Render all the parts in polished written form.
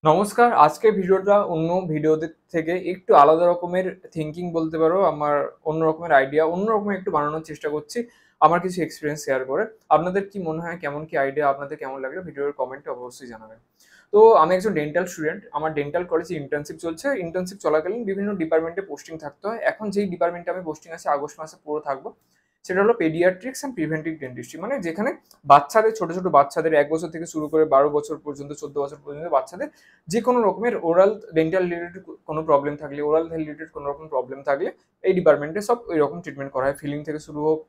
নমস্কার। আজকের ভিডিওটা অন্য ভিডিওদের থেকে একটু আলাদা রকমের থিংকিং বলতে পারো। আমার অন্য রকমের আইডিয়া, অন্য রকমের একটু বানানোর চেষ্টা করছি। আমার কিছু এক্সপেরিয়েন্স শেয়ার করে। আপনাদের কি মনে হয়, কেমন কি আইডিয়া, আপনাদের কেমন লাগলো ভিডিওর কমেন্টে অবশ্যই জানাবেন। তো আমি একজন ডেন্টাল স্টুডেন্ট। আমার ডেন্টাল কলেজে ইন্টার্নশিপ চলছে। ইন্টার্নশিপ চলাকালীন বিভিন্ন ডিপার্টমেন্টে পোস্টিং থাকতে হয়। এখন যেই ডিপার্টমেন্টে আমি পোস্টিং আছে আগস্ট মাসে পুরো থাকবো। সেটা হলো পেডিয়াট্রিক্স অ্যান্ড প্রিভেন্টিভ ডেন্টিস্ট্রি। মানে যেখানে বাচ্চাদের, ছোট, ছোট বাচ্চাদের ১ বছর থেকে শুরু করে ১২ বছর পর্যন্ত, ১৪ বছর পর্যন্ত বাচ্চাদের যে কোনো রকমের ওরাল ডেন্টাল রিলেটেড কোনো প্রবলেম থাকলে, ওরাল হেলথ রিলেটেড কোনো রকম প্রবলেম থাকলে এই ডিপার্টমেন্টে সব ওই রকম ট্রিটমেন্ট করা হয়। ফিলিং থেকে শুরু হোক,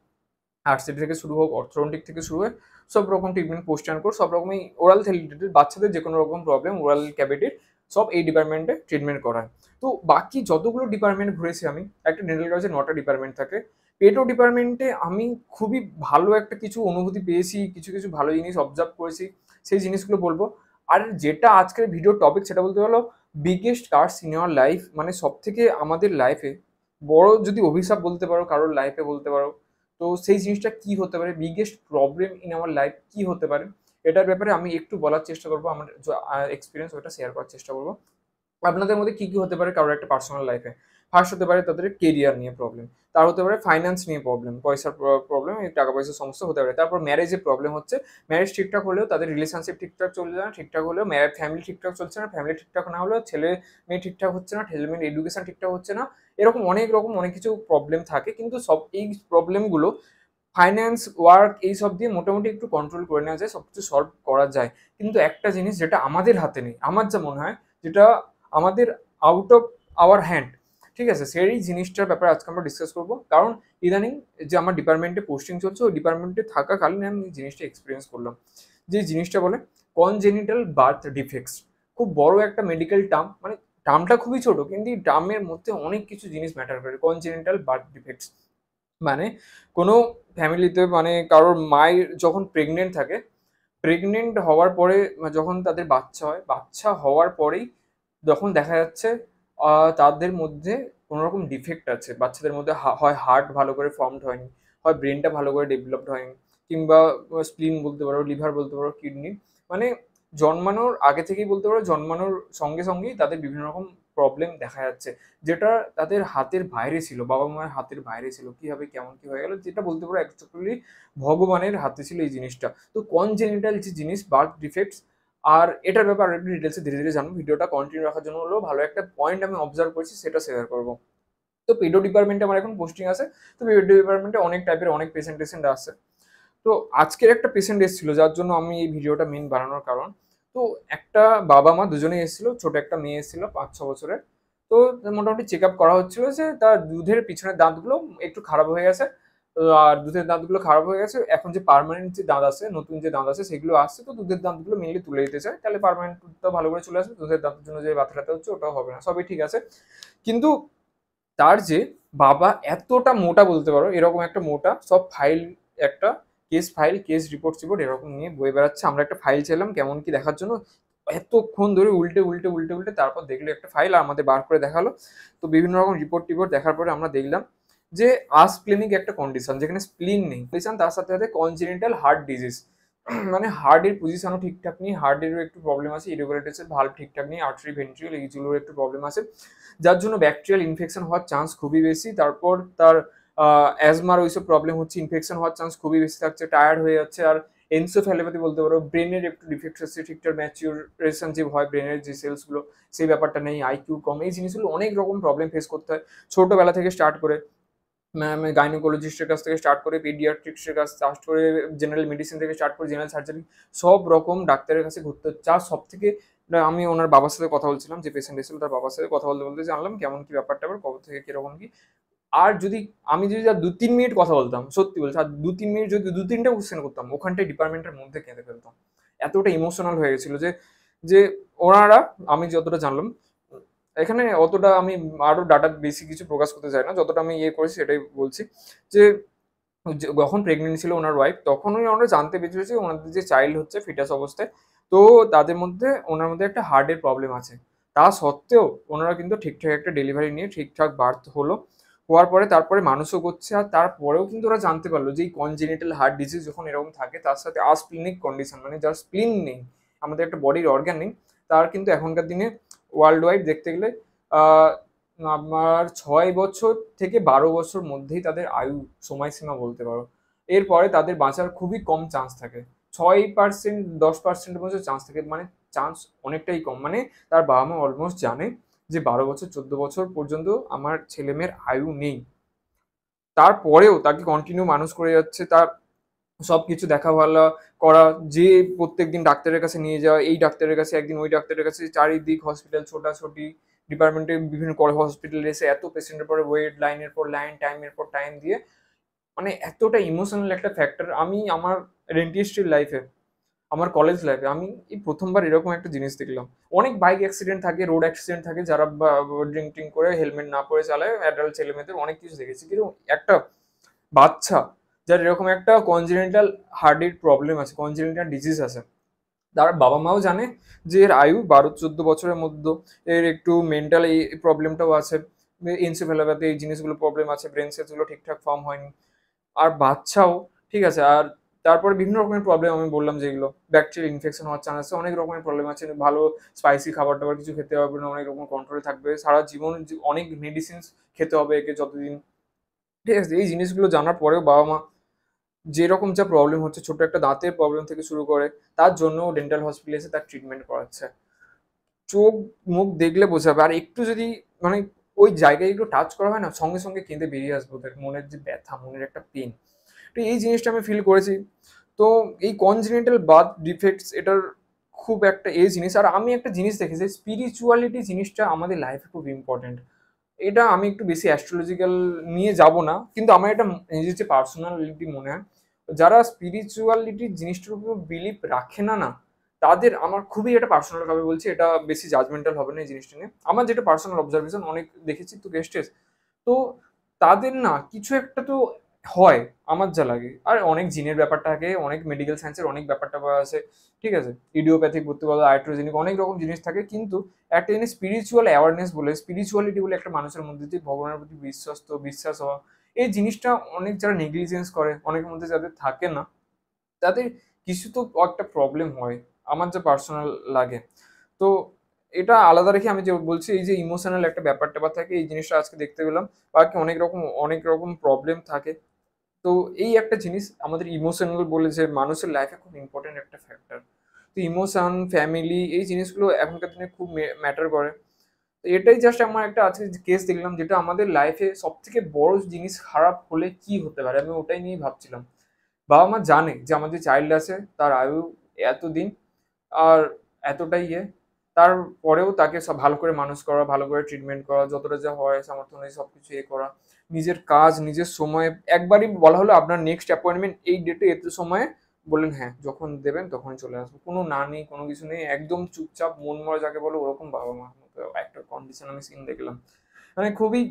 আরসিটি থেকে শুরু হোক, অর্থোডন্টিক থেকে শুরু হয়ে সব রকম ট্রিটমেন্ট, পোস্ট অ্যান্ড কোর্স সব রকমই ওরাল হেলথ রিলেটেড বাচ্চাদের যে কোনো রকম প্রবলেম ওরাল ক্যাভিটির সব এই ডিপার্টমেন্টে ট্রিটমেন্ট করা হয়। তো বাকি যতগুলো ডিপার্টমেন্ট ঘুরেছি আমি, একটা ডেন্টাল কলেজে ৯টা ডিপার্টমেন্ট থাকে। পেটো ডিপার্টমেন্টে আমি খুবই ভালো একটা কিছু অনুভূতি পেয়েছি, কিছু, কিছু ভালো জিনিস অবজার্ভ করেছি। সেই জিনিসগুলো বলবো। আর যেটা আজকের ভিডিওর টপিক সেটা বলতে হলো biggest curse in your life, মানে সবথেকে আমাদের লাইফে বড় যদি অভিশাপ বলতে পারো, কারোর লাইফে বলতে পারো, তো সেই জিনিসটা কি হতে পারে, biggest problem in our life কি হতে পারে, এটার ব্যাপারে আমি একটু বলার চেষ্টা করবো। আমার যে এক্সপিরিয়েন্স ওটা শেয়ার করার চেষ্টা করবো। আপনাদের মধ্যে কি, কি হতে পারে কারোর একটা পার্সোনাল লাইফে। ফার্স্ট হতে পারে তাদের কেরিয়ার নিয়ে প্রবলেম। তার হতে পারে ফাইন্যান্স নিয়ে প্রবলেম, পয়সার প্রবলেম, এই টাকা পয়সার সমস্যা হতে পারে। তারপর ম্যারেজের প্রবলেম হচ্ছে, ম্যারেজ ঠিকঠাক হলেও তাদের রিলেশনশিপ ঠিকঠাক চলছে না, ঠিকঠাক হলেও ফ্যামিলি ঠিকঠাক চলছে না, ফ্যামিলি ঠিকঠাক না হলেও ছেলে মেয়ে ঠিকঠাক হচ্ছে না, ছেলে মেয়ের এডুকেশন ঠিকঠাক হচ্ছে না। এরকম অনেক কিছু প্রবলেম থাকে, কিন্তু সব এই প্রবলেমগুলো ফাইন্যান্স, ওয়ার্ক এইসব দিয়ে মোটামুটি একটু কন্ট্রোল করে নেওয়া যায়, সবকিছু সলভ করা যায়। কিন্তু একটা জিনিস যেটা আমাদের হাতে নেই, আমার যা মনে হয়, যেটা আমাদের আউট অফ আওয়ার হ্যান্ড, ঠিক আছে, সেই জিনিসটার ব্যাপারে আজকে আমরা ডিসকাস করবো। কারণ ইদানিং যে আমার ডিপার্টমেন্টে পোস্টিং চলছে, ওই ডিপার্টমেন্টে থাকাকালীন আমি এই জিনিসটা এক্সপিরিয়েন্স করলাম। যে জিনিসটা বলে কনজেনিটাল বার্থ ডিফেক্টস। খুব বড় একটা মেডিকেল টার্ম, মানে টার্মটা খুবই ছোট, কিন্তু এই টার্মের মধ্যে অনেক কিছু জিনিস ম্যাটার করে। কনজেনিটাল বার্থ ডিফেক্টস মানে কোনো ফ্যামিলিতে, মানে কারোর মায়ের যখন প্রেগনেন্ট থাকে, প্রেগনেন্ট হওয়ার পরে যখন তাদের বাচ্চা হয়, বাচ্চা হওয়ার পরেই যখন দেখা যাচ্ছে তাদের মধ্যে কোনো রকম ডিফেক্ট আছে। বাচ্চাদের মধ্যে হয় হার্ট ভালো করে ফর্মড হয়নি, হয় ব্রেনটা ভালো করে ডেভেলপড হয়নি, কিংবা স্প্লিন বলতে পারো, লিভার বলতে পারো, কিডনি। মানে জন্মানোর আগে থেকেই বলতে পারো, জন্মানোর সঙ্গে সঙ্গেই তাদের বিভিন্ন রকম প্রবলেম দেখা যাচ্ছে, যেটা তাদের হাতের বাইরে ছিল, বাবা মায়ের হাতের বাইরে ছিল। কিভাবে কেমন কি হয়ে গেল, যেটা বলতে পারো অ্যাকচুয়ালি ভগবানের হাতে ছিল এই জিনিসটা। তো কনজেনিটাল যে জিনিস, বার্থ ডিফেক্টস, আর এটার ব্যাপারে আরেকটু ডিটেলসে ধীরে ধীরে জানবো। ভিডিওটা কন্টিনিউ রাখার জন্য হলো ভালো একটা পয়েন্ট আমি অবজার্ভ করেছি, সেটা শেয়ার করবো। তো পেডো ডিপার্টমেন্টে আমার এখন পোস্টিং আছে। তো পেডো ডিপার্টমেন্টে অনেক টাইপের অনেক পেশেন্ট আসে। তো আজকের একটা পেশেন্ট এসেছিল, যার জন্য আমি এই ভিডিওটা মেন বানানোর কারণ। তো একটা বাবা মা দুজনেই এসেছিল, ছোট একটা মেয়ে এসেছিল ৫-৬ বছরের। তো মোটামুটি চেক আপ করা হচ্ছিল যে তার দুধের পিছনের দাঁতগুলো একটু খারাপ হয়ে গেছে। আর দুধের দাঁতগুলো খারাপ হয়ে গেছে, এখন যে পার্মানেন্ট যে দাঁত আছে, নতুন যে দাঁত আছে সেগুলো আসছে। তো দুধের দাঁতগুলো মেনলি তুলে দিতে চায়, তাহলে পার্মানেন্টটা ভালো করে চলে আসবে, দুধের দাঁতের জন্য যে ব্যথা ট্যাথা হচ্ছে ওটাও হবে না, সবই ঠিক আছে। কিন্তু তার যে বাবা এতটা মোটা বলতে পারো, এরকম একটা মোটা সব ফাইল, একটা কেস ফাইল, কেস রিপোর্ট টিপোর্ট এরকম নিয়ে বয়ে বেড়াচ্ছে। আমরা একটা ফাইল চাইলাম কেমন কি দেখার জন্য, এতক্ষণ ধরে উল্টে উল্টে উল্টে উল্টে তারপর দেখলো একটা ফাইল আর আমাদের বার করে দেখালো। তো বিভিন্ন রকম রিপোর্ট টিপোর্ট দেখার পরে আমরা দেখলাম যে আসপ্লেনিক একটা কন্ডিশন, যেখানে স্প্লিন নেই, কন্ডিশন, তার সাথে সাথে কনজেনিটাল হার্ট ডিজিজ। মানে হার্টের পজিশনও ঠিকঠাক নেই, হার্টেরও একটু প্রবলেম আছে, ইরেগুলেটার্সের ভাল্ব ঠিকঠাক নেই, আর্টারি ভেন্ট্রিকুল এইগুলোর একটু প্রবলেম আছে, যার জন্য ব্যাকটেরিয়াল ইনফেকশন হওয়ার চান্স খুবই বেশি। তারপর তার অ্যাজমার ওইসব প্রবলেম হচ্ছে, ইনফেকশন হওয়ার চান্স খুবই বেশি থাকছে, টায়ার্ড হয়ে যাচ্ছে। আর এনসোফ্যালোপ্যাথি বলতে পারো, ব্রেনের একটু ডিফেক্ট হচ্ছে, ঠিকঠাক ম্যাচিউরেশন যে হয় ব্রেনের যে সেলসগুলো, সেই ব্যাপারটা নেই, আইকিউ কম, এই জিনিসগুলো অনেক রকম প্রবলেম ফেস করতে হয় ছোটোবেলা থেকে স্টার্ট করে। গাইনোকোলজিস্টের কাছ থেকে স্টার্ট করে, পেডিয়াট্রিক্সের কাছ স্টার্ট করে, জেনারেল মেডিসিন থেকে স্টার্ট করে জেনারেল সার্জারি, সব রকম ডাক্তারের কাছে ঘুরতে হচ্ছে। আর সব থেকে আমি ওনার বাবার সাথে কথা বলছিলাম, যে পেশেন্ট এসেছিল তার বাবার সাথে কথা বলতে বলতে জানলাম কেমন কি ব্যাপারটা, আবার কবে থেকে কিরকম কি। আর যদি আমি যদি আর ২-৩ মিনিট কথা বলতাম, সত্যি বলছি, আর ২-৩ মিনিট যদি ২-৩টা কোশ্চেন করতাম, ওখানটায় ডিপার্টমেন্টের মধ্যে কেঁদে ফেলতাম। এতটা ইমোশনাল হয়ে গেছিল যে যে ওনারা, আমি যতটা জানলাম, এখানে অতটা আমি আরো ডাটা বেশি কিছু প্রকাশ করতে চাই না, যতটা আমি ইয়ে করেছি সেটাই বলছি। যে যখন প্রেগনেন্ট ছিল ওনার ওয়াইফ, তখনই আমরা জানতে পেরেছি যে ওনাদের যে চাইল্ড হচ্ছে ফিটাস অবস্থায়। তো তাদের মধ্যে, ওনার মধ্যে একটা হার্টের প্রবলেম আছে। তা সত্ত্বেও ওনারা কিন্তু ঠিকঠাক একটা ডেলিভারি নিয়ে ঠিকঠাক বার্থ হলো। হওয়ার পরে তারপরে মানুষও করছে, আর তারপরেও কিন্তু ওরা জানতে পারলো যে এই কনজেনিটাল হার্ট ডিজিজ যখন এরকম থাকে, তার সাথে আসপ্লিনিক কন্ডিশন, মানে যার স্প্লিন নেই, আমাদের একটা বডির অর্গান নেই, তার কিন্তু এখনকার দিনে ওয়ার্ল্ড ওয়াইড দেখতে গেলে আহ, আমার 6 বছর থেকে 12 বছর মধ্যেই তাদের আয়ু সময়সীমা বলতে পারো। এরপরে তাদের বাঁচার খুবই কম চান্স থাকে। 6%, 10%-এর মধ্যে চান্স থাকে, মানে চান্স অনেকটাই কম। মানে তার বাবা মা অলমোস্ট জানে যে 12 বছর 14 বছর পর্যন্ত আমার ছেলে মেয়ের আয়ু নেই, তারপরেও তাকে কন্টিনিউ মানুষ করে যাচ্ছে। তার সবকিছু দেখা ভালো করা, যে প্রত্যেকদিন ডাক্তারের কাছে নিয়ে যাওয়া, এই ডাক্তারের কাছে একদিন ওই ডাক্তারের কাছে, চারিদিক হসপিটাল ছোটাছুটি, ডিপার্টমেন্টে বিভিন্ন হসপিটালে এসে এত পেশেন্টের পরে ওয়েট, লাইনের পর লাইন, টাইমের পর টাইম দিয়ে, মানে এতটা ইমোশনাল একটা ফ্যাক্টর। আমি আমার ডেন্টিস্ট্রির লাইফে, আমার কলেজ লাইফে আমি এই প্রথমবার এরকম একটা জিনিস দেখলাম। অনেক বাইক অ্যাক্সিডেন্ট থাকে, রোড অ্যাক্সিডেন্ট থাকে, যারা ড্রিঙ্ক টিং করে হেলমেট না পরে চালায়, অ্যাডাল্ট ছেলে মেয়েদের অনেক কিছু দেখেছি, কিন্তু একটা বাচ্চা যার এরকম একটা কনজেনিটাল হার্টের প্রবলেম আছে, কনজেনিটাল ডিজিজ আছে, তার বাবা মাও জানে যে এর আয়ু 12-14 বছরের মধ্যে, এর একটু মেন্টাল এই প্রবলেমটাও আছে, এনসেফালোপ্যাথি এই জিনিসগুলো প্রবলেম আছে, ব্রেন সেলসগুলো ঠিকঠাক ফর্ম হয়নি। আর বাচ্চাও, ঠিক আছে। আর তারপরে বিভিন্ন রকমের প্রবলেম আমি বললাম, যেগুলো ব্যাকটেরিয়াল ইনফেকশন হওয়ার চান্স আছে, অনেক রকমের প্রবলেম আছে, ভালো স্পাইসি খাবার টাবার কিছু খেতে হবে না, অনেক রকম কন্ট্রোলে থাকবে সারা জীবন, অনেক মেডিসিন খেতে হবে একে যতদিন, ঠিক আছে। এই জিনিসগুলো জানার পরেও বাবা মা যেরকম যা প্রবলেম হচ্ছে, ছোট একটা দাঁতের প্রবলেম থেকে শুরু করে, তার জন্য ডেন্টাল হসপিটালে এসে তার ট্রিটমেন্ট করাচ্ছে। চোখ মুখ দেখলে বোঝাবে। আর একটু যদি মানে ওই জায়গায় একটু টাচ করা হয় না, সঙ্গে সঙ্গে কেঁদে বেরিয়ে আসবো, ওদের মনের যে ব্যথা, মনের একটা পেন। তো এই জিনিসটা আমি ফিল করেছি। তো এই কনজেনিটাল বার্থ ডিফেক্টস, এটার খুব একটা এই জিনিস। আর আমি একটা জিনিস দেখেছি, স্পিরিচুয়ালিটি জিনিসটা আমাদের লাইফে খুব ইম্পর্টেন্ট। এটা আমি একটু বেশি অ্যাস্ট্রোলজিক্যাল নিয়ে যাব না, কিন্তু আমার এটা নিজের যে পার্সোনালিটি মনে হয়, যারা স্পিরিচুয়ালিটি জিনিসটার উপর বিলিভ রাখে না না, তাদের, আমার খুবই এটা পার্সোনাল ভাবে বলছি, এটা বেশি জাজমেন্টাল হবে না এই জিনিসটা নিয়ে, আমার যেটা পার্সোনাল অবজারভেশন, অনেক দেখেছি তো গেস্টেস, তো তাদের না কিছু একটা তো হয়, আমার যা লাগে। আর অনেক জিনের ব্যাপারটা থাকে, অনেক মেডিকেল সায়েন্সের অনেক ব্যাপারটা আছে, ঠিক আছে, ইডিওপ্যাথিক বলতে পারো, আইট্রোজেনিক, অনেক রকম জিনিস থাকে। কিন্তু একটা জিনিস স্পিরিচুয়াল অ্যাওয়ারনেস বলে, স্পিরিচুয়ালিটি বলে একটা মানুষের মধ্যে যে ভগবানের প্রতি বিশ্বাস হওয়া, এই জিনিসটা অনেক যারা নেগলিজেন্স করে, অনেকের মধ্যে যাদের থাকে না, তাদের কিছু তো একটা প্রবলেম হয়, আমার যা পার্সোনাল লাগে। তো এটা আলাদা রেখে আমি যে বলছি, এই যে ইমোশনাল একটা ব্যাপার ট্যাপার থাকে, এই জিনিসটা আজকে দেখতে পেলাম। বাকি অনেক রকম প্রবলেম থাকে। তো এই একটা জিনিস আমাদের ইমোশনাল বলে, যে মানুষের লাইফে খুব ইম্পর্টেন্ট একটা ফ্যাক্টর। তো ইমোশন, ফ্যামিলি, এই জিনিসগুলো এখনকার দিনে খুব ম্যাটার করে। তো এটাই জাস্ট আমার একটা আজকে কেস দেখলাম, যেটা আমাদের লাইফে সব থেকে বড় জিনিস খারাপ হলে কি হতে পারে, আমি ওটাই নিয়ে ভাবছিলাম। বাবা মা জানে যে আমার যে চাইল্ড আছে তার আয়ু এতদিন, আর এতটাই তারপরেও তাকে সব ভালো করে মানুষ করা, ভালো করে ট্রিটমেন্ট করা, যতটা যা হয় সামর্থ্য অনুযায়ী সবকিছু করা, নিজের কাজ নিজের সময়। একবারই বলা হলো আপনার নেক্সট অ্যাপয়েন্টমেন্ট এই ডেটে এত সময়ে, বললেন হ্যাঁ, যখন দেবেন তখনই চলে আসবো, কোনো না নেই, কোনো কিছু নেই, একদম চুপচাপ মন মরা যাকে বলো, ওরকম বাবা মার মতো একটা কন্ডিশন আমি সিন দেখলাম। মানে খুবই,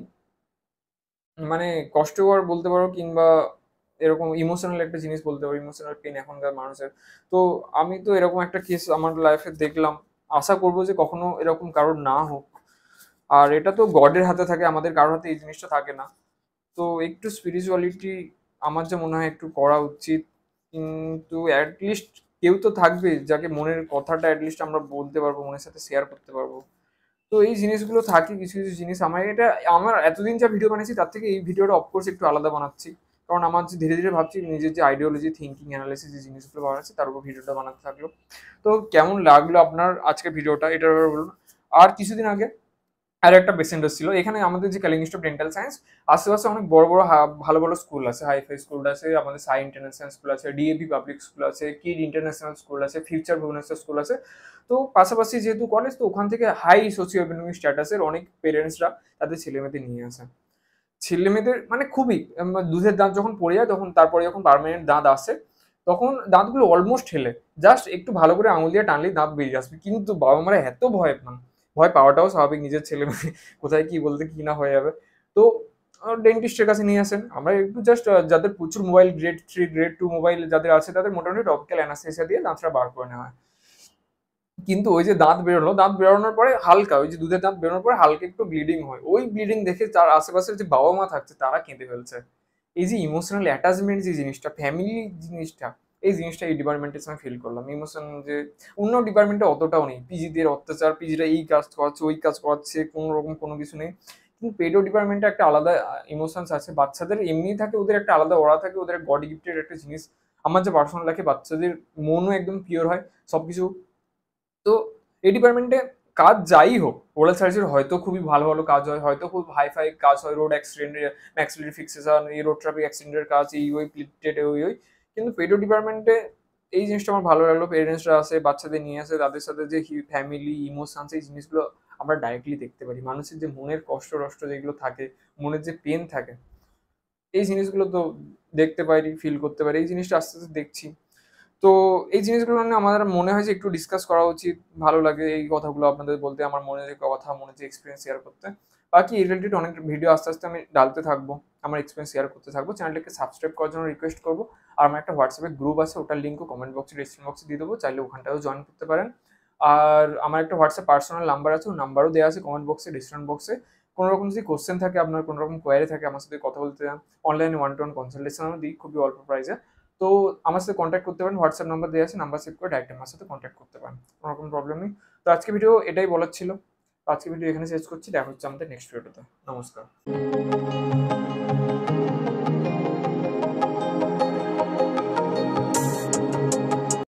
মানে কষ্টকর বলতে পারো, কিংবা এরকম ইমোশনাল একটা জিনিস বলতে পারো, ইমোশনাল পেন এখনকার মানুষের। তো আমি তো এরকম একটা কেস আমার লাইফে দেখলাম, আশা করবো যে কখনো এরকম কারোর না হোক। আর এটা তো গডের হাতে থাকে, আমাদের কারোর হাতে এই জিনিসটা থাকে না। তো একটু স্পিরিচুয়ালিটি আমার যা মনে হয় একটু করা উচিত। কিন্তু অ্যাটলিস্ট কেউ তো থাকবে যাকে মনের কথাটা অ্যাটলিস্ট আমরা বলতে পারবো, মনের সাথে শেয়ার করতে পারবো। তো এই জিনিসগুলো থাকে, কিছু কিছু জিনিস আমার এটা, আমার এতদিন যা ভিডিও বানিয়েছি তার থেকে এই ভিডিওটা অফকোর্স একটু আলাদা বানাচ্ছি। কারণ আমার যে ধীরে ধীরে ভাবছি নিজের যে আইডিওলজি, থিঙ্কিং, অ্যানালাইসিস, যে জিনিসগুলো বানাচ্ছি তার উপর ভিডিওটা বানাতে থাকলো। তো কেমন লাগলো আপনার আজকে ভিডিওটা, এটার ব্যাপারে বলুন। আর কিছুদিন আগে আর একটা পেশেন্ট এসেছিল এখানে, আমাদের যে কালিং স্টপ ডেন্টাল সায়েন্স, আশেপাশে অনেক বড় বড় ভালো ভালো স্কুল আছে, হাইফাই স্কুল আছে, আমাদের সাই ইন্টারন্যাশনাল স্কুল আছে, ডিএপি পাবলিক স্কুল আছে, কিড ইন্টারন্যাশনাল স্কুল আছে, ফিউচার ভুবনেশ্বর স্কুল আছে। তো পাশাপাশি যেহেতু কলেজ, তো ওখান থেকে হাই সোশিও ইকোনমিক স্ট্যাটাসের অনেক পেরেন্টসরা তাদের ছেলে মেয়েদের নিয়ে আসে। ছেলে মেয়েদের মানে খুবই দুধের দাঁত যখন পড়ে যায়, তখন তারপরে যখন পার্মানেন্ট দাঁত আসে, তখন দাঁতগুলো অলমোস্ট হেলে, জাস্ট একটু ভালো করে আঙুল দিয়ে টানলেই দাঁত বেরিয়ে আসবে। কিন্তু বাবা মারা এত ভয় পান, ভয় পাওয়াটাও স্বাভাবিক, নিজের ছেলে মেয়ে কোথায় কি বলতে কি না হয়ে যাবে। তো ডেন্টিস্টের কাছে নিয়ে আসেন, আমরা একটু জাস্ট যাদের প্রচুর মোবাইল, গ্রেড 3 গ্রেড 2 মোবাইল যাদের আছে, তাদের মোটামুটি টপিক্যাল অ্যানাস্থেসিয়া দিয়ে দাঁতটা বার করে নেওয়া হয়। কিন্তু ওই যে দাঁত বেরোলো, দাঁত বেরোনোর পরে হালকা, ওই যে দুধের দাঁত বেরোনোর পরে হালকা একটু ব্লিডিং হয়, ওই ব্লিডিং দেখে তার আশেপাশের যে বাবা মা থাকছে তারা কেঁদে ফেলছে। এই যে ইমোশনাল অ্যাটাচমেন্ট যে জিনিসটা, ফ্যামিলি জিনিসটা, এই জিনিসটা এই ডিপার্টমেন্টের সময় ফিল করলাম। ইমোশন যে অন্য ডিপার্টমেন্টে অতটাও নেই। পিজিদের অত্যাচার, পিজিরা এই কাজ করাচ্ছে, ওই কাজ করাচ্ছে, কোনো রকম কোনো কিছু নেই। কিন্তু পেডো ডিপার্টমেন্টে একটা আলাদা ইমোশনস আছে। বাচ্চাদের এমনিই থাকে, ওদের একটা আলাদা অরা থাকে, ওদের গড গিফটেড একটা জিনিস। আমার যে পার্সোনাল লাগে বাচ্চাদের মনও একদম পিওর হয় সবকিছু। তো এই ডিপার্টমেন্টে কাজ যাই হোক, ওরাল সার্জারির হয়তো খুবই ভালো ভালো কাজ হয়, হয়তো খুব হাই-ফাই কাজ হয়, রোড অ্যাক্সিডেন্টের ম্যাক্সিলারি ফিক্সেশন, এই রোড ট্রাফিক অ্যাক্সিডেন্টের কাজ, এই ওই প্লিটেড ওই ওই। কিন্তু পেডো ডিপার্টমেন্টে এই জিনিসটা আমার ভালো লাগলো। পেরেন্টসরা আসে, বাচ্চাদের নিয়ে আসে, তাদের সাথে যে ফ্যামিলি, ইমোশনস এই জিনিসগুলো আমরা ডাইরেক্টলি দেখতে পারি। মানুষের যে মনের কষ্ট-টষ্ট যেগুলো থাকে, মনের যে পেন থাকে, এই জিনিসগুলো তো দেখতে পারি, ফিল করতে পারি। এই জিনিসটা আস্তে, আস্তে দেখছি। তো এই জিনিসগুলো নিয়ে আমার মনে হয় যে একটু ডিসকাস করা উচিত। ভালো লাগে এই কথাগুলো আপনাদের বলতে, আমার মনের যে কথা, মনের যে এক্সপেরিয়েন্স শেয়ার করতে। বাকি এই রিলেটেড অনেক ভিডিও আস্তে, আস্তে আমি ডালতে থাকবো। আমার এক্সপেরিয়েন্স শেয়ার করতে থাকবো। চ্যানেলটাকে সাবস্ক্রাইব করার জন্য রিকোয়েস্ট করবো। আর আমার একটা হোয়াটসঅ্যাপে গ্রুপ আছে, ওটার লিঙ্কও কমেন্ট বক্সে, ডেসক্রিপশন বক্সে দিয়ে দেবো। চাইলে ওখানটাতেও জয়েন করতে পারেন। আর আমার একটা হোয়াটসঅ্যাপ পার্সোনাল নাম্বার আছে, ওই নাম্বারও দেওয়া আছে কমেন্ট বক্সে, ডেসক্রিপশন বক্সে। কোনো রকম যদি কোশ্চেন থাকে, আপনার কোনো রকম কোয়ারি থাকে, আমার সাথে কথা বলতে চান, অনলাইনে ওয়ান টু ওয়ান কনসালটেশন আমি দিই খুবই অল্প প্রাইসে। তো আমার সাথে কন্ট্যাক্ট করতে পারেন। হোয়াটসঅ্যাপ নাম্বার দেওয়া আছে, নাম্বার সেভ করে ডাইরেক্ট আমার সাথে কন্ট্যাক্ট করতে পারেন। কোনো রকম প্রবলেম নেই। তো আজকে ভিডিও এটাই বলার ছিল। তো আজকে ভিডিও এখানে শেষ করছি। দেখা হচ্ছে আমাদের নেক্সট ভিডিওতে। নমস্কার।